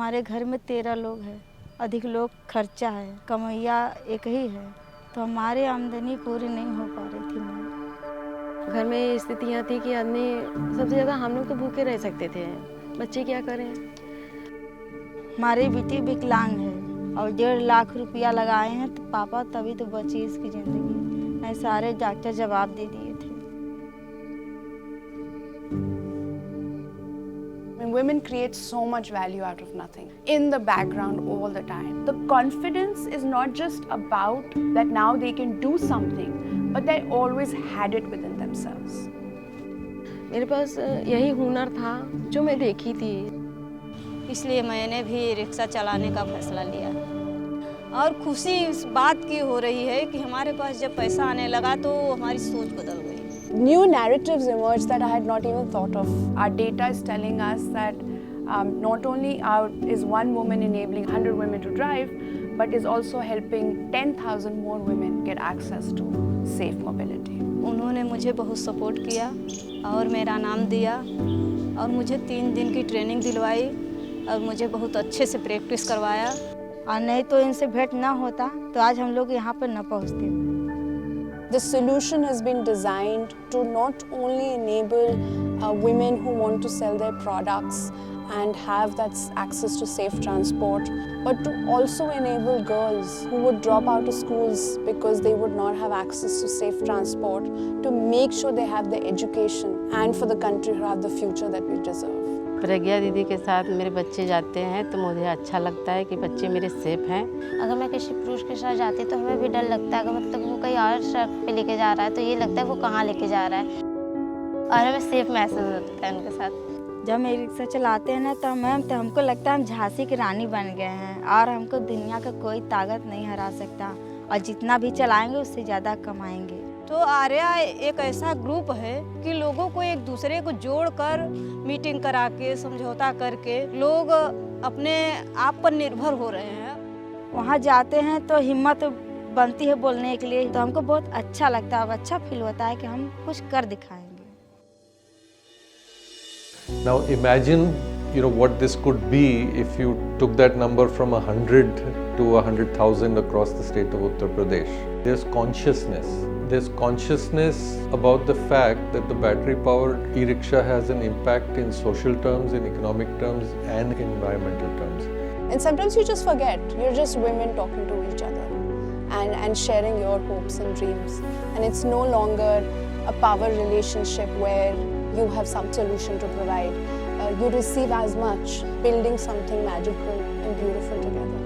हमारे घर में 13 लोग हैं, अधिक लोग खर्चा है, कमैया एक ही है, तो हमारी आमदनी पूरी नहीं हो पा रही थी मैम। घर में स्थितियाँ थी कि आदमी सबसे ज़्यादा हम लोग तो भूखे रह सकते थे, बच्चे क्या करें। हमारी बेटी विकलांग है और 1.5 लाख रुपया लगाए हैं, तो पापा तभी तो बची इसकी ज़िंदगी, नहीं सारे डॉक्टर जवाब दे दिए थे। And women create so much value out of nothing, in the background all the time. The confidence is not just about that now they can do something, but they always had it within themselves. मेरे पास यही हुनर था जो मैं देखी थी, इसलिए मैंने भी रिक्शा चलाने का फैसला लिया। और खुशी इस बात की हो रही है कि हमारे पास जब पैसा आने लगा तो हमारी सोच बदल गई। New narratives emerged that I had not even thought of. Our data is telling us that not only is one woman enabling 100 women to drive, but is also helping 10,000 more women get access to safe mobility. उन्होंने मुझे बहुत support किया और मेरा नाम दिया और मुझे 3 दिन की ट्रेनिंग दिलवाई और मुझे बहुत अच्छे से प्रैक्टिस करवाया। और नहीं तो इनसे भेंट ना होता तो आज हम लोग यहाँ पर न पहुँचते। The solution has been designed to not only enable women who want to sell their products and have that access to safe transport, but to also enable girls who would drop out of schools because they would not have access to safe transport, to make sure they have the education and for the country to have the future that we deserve. प्रज्ञा दीदी के साथ मेरे बच्चे जाते हैं तो मुझे अच्छा लगता है कि बच्चे मेरे सेफ हैं। अगर मैं किसी पुरुष के साथ जाती तो हमें भी डर लगता है कि मतलब वो कहीं और सड़क पे लेके जा रहा है तो ये लगता है वो कहाँ लेके जा रहा है और हमें सेफ महसूस होता है उनके साथ। जब मैं रिक्शा चलाते हैं ना तो मैम तो हमको लगता है हम झांसी की रानी बन गए हैं और हमको दुनिया का कोई ताकत नहीं हरा सकता और जितना भी चलाएंगे उससे ज़्यादा कमाएंगे। तो आर्या एक ऐसा ग्रुप है कि लोगों को एक दूसरे को जोड़कर मीटिंग करा के समझौता करके लोग अपने आप पर निर्भर हो रहे हैं। वहाँ जाते हैं तो हिम्मत बनती है बोलने के लिए, तो हमको बहुत अच्छा लगता है, अच्छा फील होता है कि हम कुछ कर दिखाएंगे। Now imagine, what this could be if you took that number from 100 to 100,000 across the state of Uttar Pradesh. There's consciousness. There's consciousness about the fact that the battery-powered e-rickshaw has an impact in social terms, in economic terms, and in environmental terms. And sometimes you just forget, you're just women talking to each other and sharing your hopes and dreams. And it's no longer a power relationship where you have some solution to provide. You receive as much, building something magical and beautiful together.